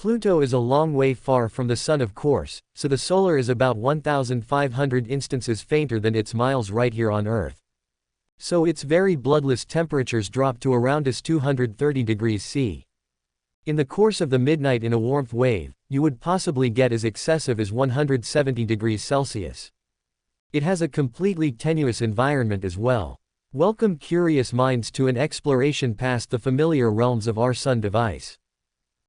Pluto is a long way far from the Sun, of course, so the solar is about 1,500 instances fainter than its miles right here on Earth. So its very bloodless temperatures drop to around us 230 degrees C. In the course of the midnight in a warmth wave, you would possibly get as excessive as 170 degrees Celsius. It has a completely tenuous environment as well. Welcome curious minds to an exploration past the familiar realms of our Sun device.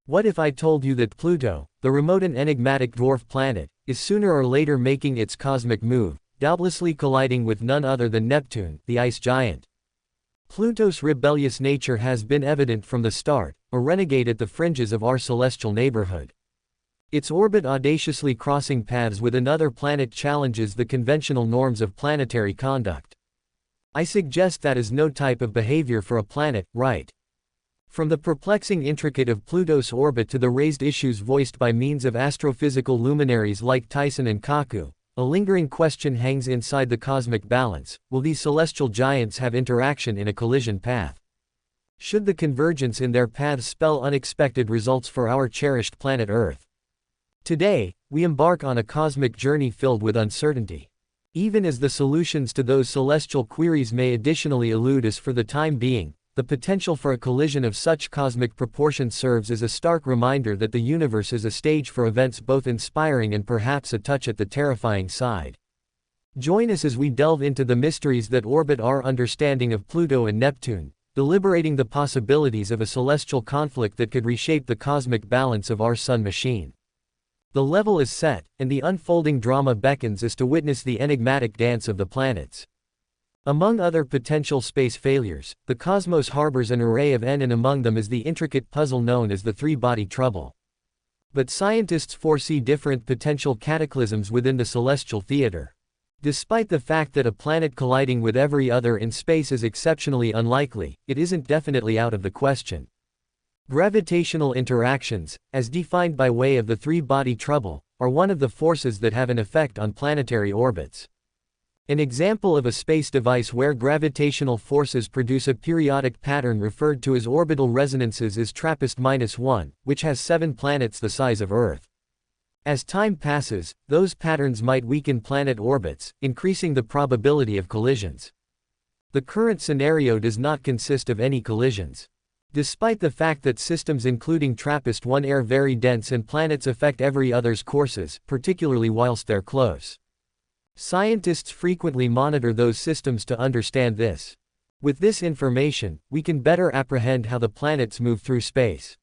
What if I told you that Pluto, the remote and enigmatic dwarf planet, is sooner or later making its cosmic move, doubtlessly colliding with none other than Neptune, the ice giant? Pluto's rebellious nature has been evident from the start, a renegade at the fringes of our celestial neighborhood. Its orbit audaciously crossing paths with another planet challenges the conventional norms of planetary conduct. I suggest that is no type of behavior for a planet, right? From the perplexing intricate of Pluto's orbit to the raised issues voiced by means of astrophysical luminaries like Tyson and Kaku, a lingering question hangs inside the cosmic balance: will these celestial giants have interaction in a collision path? Should the convergence in their paths spell unexpected results for our cherished planet Earth? Today, we embark on a cosmic journey filled with uncertainty. Even as the solutions to those celestial queries may additionally elude us for the time being, the potential for a collision of such cosmic proportions serves as a stark reminder that the universe is a stage for events both inspiring and perhaps a touch at the terrifying side. Join us as we delve into the mysteries that orbit our understanding of Pluto and Neptune, deliberating the possibilities of a celestial conflict that could reshape the cosmic balance of our Sun machine. The level is set, and the unfolding drama beckons us to witness the enigmatic dance of the planets. Among other potential space failures, the cosmos harbors an array of and among them is the intricate puzzle known as the three-body trouble. But scientists foresee different potential cataclysms within the celestial theater. Despite the fact that a planet colliding with every other in space is exceptionally unlikely, it isn't definitely out of the question. Gravitational interactions, as defined by way of the three-body trouble, are one of the forces that have an effect on planetary orbits. An example of a space device where gravitational forces produce a periodic pattern referred to as orbital resonances is TRAPPIST-1, which has 7 planets the size of Earth. As time passes, those patterns might weaken planet orbits, increasing the probability of collisions. The current scenario does not consist of any collisions. Despite the fact that systems including TRAPPIST-1 are very dense and planets affect every other's courses, particularly whilst they're close. Scientists frequently monitor those systems to understand this. With this information, we can better apprehend how the planets move through space.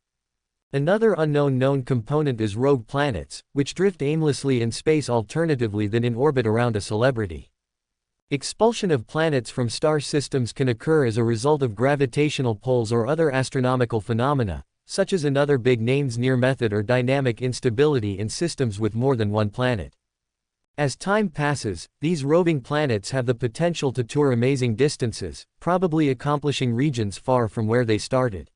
Another unknown known component is rogue planets, which drift aimlessly in space alternatively than in orbit around a celebrity. Expulsion of planets from star systems can occur as a result of gravitational pulls or other astronomical phenomena, such as another big names near method or dynamic instability in systems with more than one planet. As time passes, these roving planets have the potential to tour amazing distances, probably accomplishing regions far from where they started.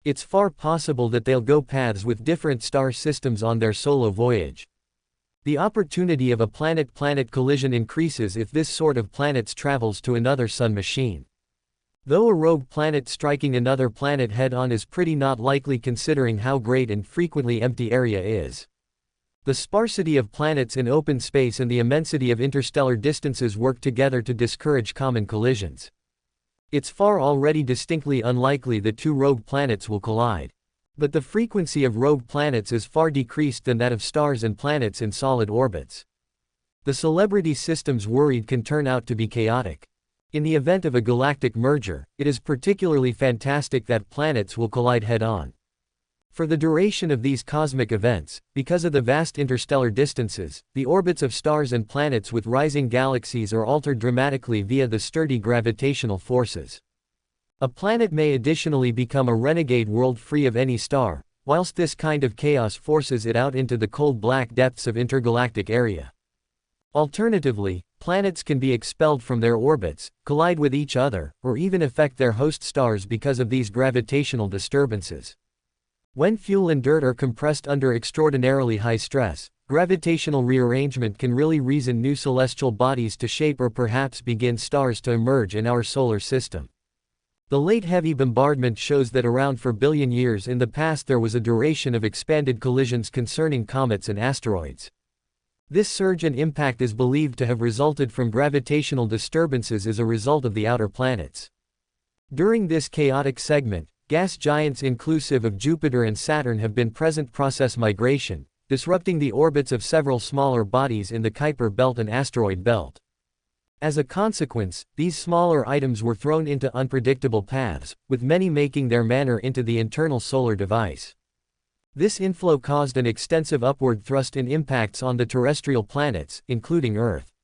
It's far possible that they'll go paths with different star systems on their solo voyage. The opportunity of a planet-planet collision increases if this sort of planets travels to another Sun machine. Though a rogue planet striking another planet head-on is pretty not likely considering how great and frequently empty area is. The sparsity of planets in open space and the immensity of interstellar distances work together to discourage common collisions. It's already distinctly unlikely that 2 rogue planets will collide. But the frequency of rogue planets is far decreased than that of stars and planets in solid orbits. The celebrity systems worried can turn out to be chaotic. In the event of a galactic merger, it is particularly fantastic that planets will collide head-on. For the duration of these cosmic events, because of the vast interstellar distances, the orbits of stars and planets with rising galaxies are altered dramatically via the sturdy gravitational forces. A planet may additionally become a renegade world free of any star, whilst this kind of chaos forces it out into the cold black depths of intergalactic area. Alternatively, planets can be expelled from their orbits, collide with each other, or even affect their host stars because of these gravitational disturbances. When fuel and dirt are compressed under extraordinarily high stress, gravitational rearrangement can really reason new celestial bodies to shape or perhaps begin stars to emerge in our solar system. The late heavy bombardment shows that around 4 billion years in the past there was a duration of expanded collisions concerning comets and asteroids. This surge and impact is believed to have resulted from gravitational disturbances as a result of the outer planets. During this chaotic segment, gas giants inclusive of Jupiter and Saturn have been present process migration, disrupting the orbits of several smaller bodies in the Kuiper belt and asteroid belt. As a consequence, these smaller items were thrown into unpredictable paths, with many making their manner into the internal solar device. This inflow caused an extensive upward thrust in impacts on the terrestrial planets, including Earth.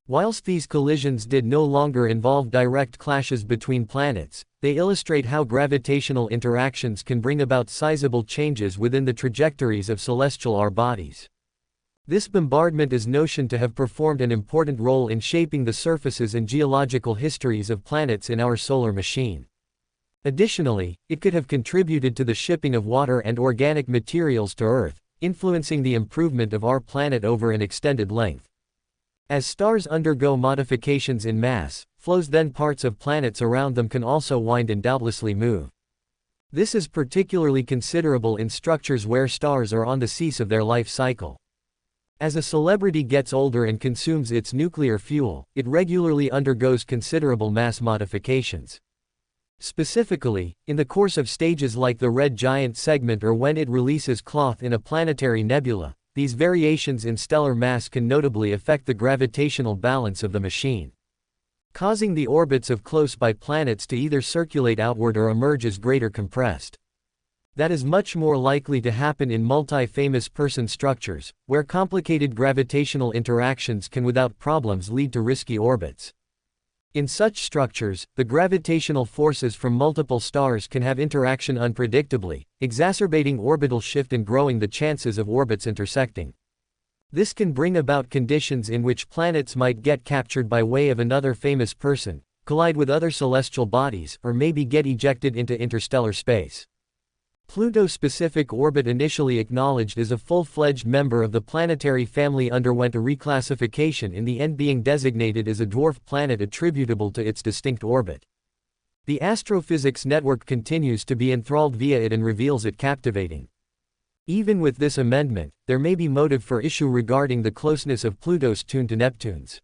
Whilst these collisions did no longer involve direct clashes between planets, they illustrate how gravitational interactions can bring about sizable changes within the trajectories of celestial bodies. This bombardment is notioned to have performed an important role in shaping the surfaces and geological histories of planets in our solar machine. Additionally, it could have contributed to the shipping of water and organic materials to Earth, influencing the improvement of our planet over an extended length. As stars undergo modifications in mass, flows then parts of planets around them can also wind and doubtlessly move. This is particularly considerable in structures where stars are on the cease of their life cycle. As a celebrity gets older and consumes its nuclear fuel, it regularly undergoes considerable mass modifications. Specifically, in the course of stages like the red giant segment or when it releases cloth in a planetary nebula, these variations in stellar mass can notably affect the gravitational balance of the machine, causing the orbits of close-by planets to either circulate outward or emerge as greater compressed. That is much more likely to happen in multi-famous person structures, where complicated gravitational interactions can without problems lead to risky orbits. In such structures, the gravitational forces from multiple stars can have interaction unpredictably, exacerbating orbital shift and growing the chances of orbits intersecting. This can bring about conditions in which planets might get captured by way of another famous person, collide with other celestial bodies, or maybe get ejected into interstellar space. Pluto's specific orbit, initially acknowledged as a full-fledged member of the planetary family, underwent a reclassification, in the end being designated as a dwarf planet attributable to its distinct orbit. The astrophysics network continues to be enthralled via it and reveals it captivating. Even with this amendment, there may be motive for issue regarding the closeness of Pluto's tune to Neptune's.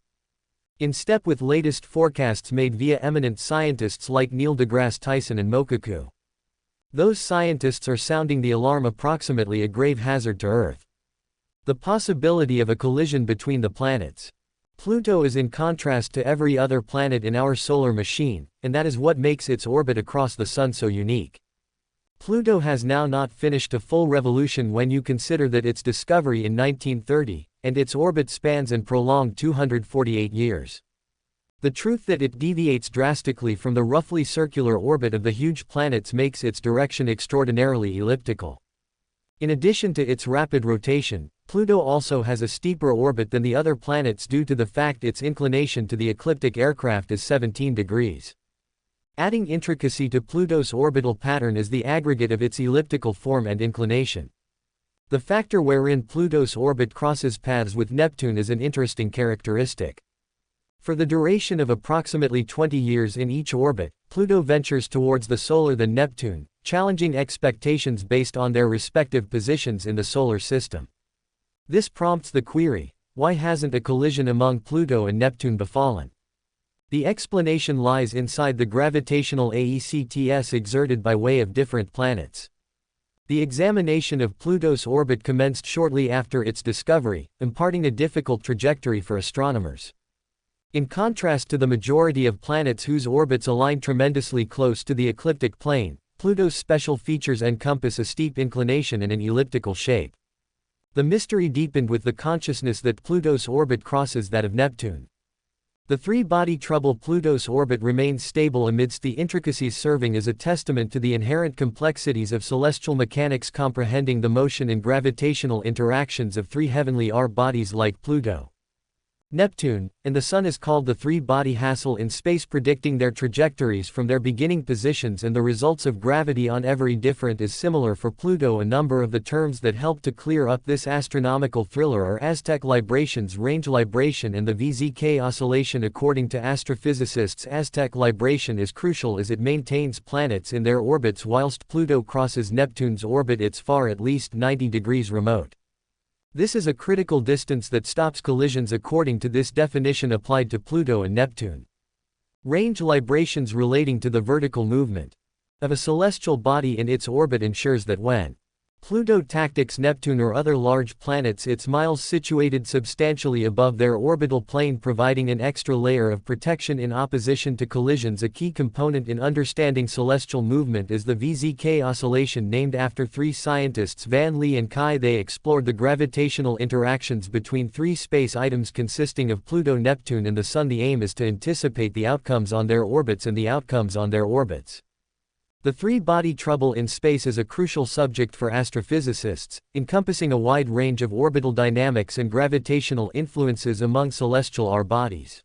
In step with latest forecasts made via eminent scientists like Neil deGrasse Tyson and Mokaku. Those scientists are sounding the alarm approximately a grave hazard to Earth. The possibility of a collision between the planets. Pluto is in contrast to every other planet in our solar machine, and that is what makes its orbit across the Sun so unique. Pluto has now not finished a full revolution when you consider that its discovery in 1930, and its orbit spans and prolonged 248 years. The truth that it deviates drastically from the roughly circular orbit of the huge planets makes its direction extraordinarily elliptical. In addition to its rapid rotation, Pluto also has a steeper orbit than the other planets due to the fact its inclination to the ecliptic aircraft is 17 degrees. Adding intricacy to Pluto's orbital pattern is the aggregate of its elliptical form and inclination. The factor wherein Pluto's orbit crosses paths with Neptune is an interesting characteristic. For the duration of approximately 20 years in each orbit, Pluto ventures towards the solar than Neptune, challenging expectations based on their respective positions in the solar system. This prompts the query, why hasn't a collision among Pluto and Neptune befallen? The explanation lies inside the gravitational AECTS exerted by way of different planets. The examination of Pluto's orbit commenced shortly after its discovery, imparting a difficult trajectory for astronomers. In contrast to the majority of planets whose orbits align tremendously close to the ecliptic plane, Pluto's special features encompass a steep inclination and an elliptical shape. The mystery deepened with the consciousness that Pluto's orbit crosses that of Neptune. The three-body trouble Pluto's orbit remains stable amidst the intricacies, serving as a testament to the inherent complexities of celestial mechanics comprehending the motion and gravitational interactions of three heavenly bodies like Pluto. Neptune, and the Sun is called the three-body hassle in space, predicting their trajectories from their beginning positions and the results of gravity on every different is similar for Pluto. A number of the terms that help to clear up this astronomical thriller are Aztec librations, range libration, and the VZK oscillation. According to astrophysicists, Aztec libration is crucial as it maintains planets in their orbits whilst Pluto crosses Neptune's orbit. It's far at least 90 degrees remote. This is a critical distance that stops collisions according to this definition applied to Pluto and Neptune. Range librations relating to the vertical movement of a celestial body in its orbit ensures that when Pluto tactics Neptune or other large planets, its miles situated substantially above their orbital plane, providing an extra layer of protection in opposition to collisions. A key component in understanding celestial movement is the VZK oscillation, named after three scientists, Van Lee and Kai. They explored the gravitational interactions between three space items consisting of Pluto, Neptune, and the Sun. The aim is to anticipate the outcomes on their orbits and the outcomes on their orbits. The three-body trouble in space is a crucial subject for astrophysicists, encompassing a wide range of orbital dynamics and gravitational influences among celestial bodies.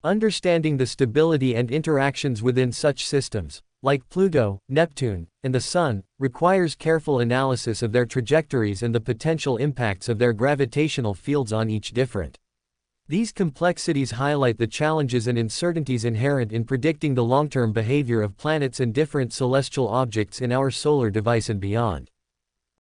Understanding the stability and interactions within such systems, like Pluto, Neptune, and the Sun, requires careful analysis of their trajectories and the potential impacts of their gravitational fields on each different. These complexities highlight the challenges and uncertainties inherent in predicting the long-term behavior of planets and different celestial objects in our solar device and beyond.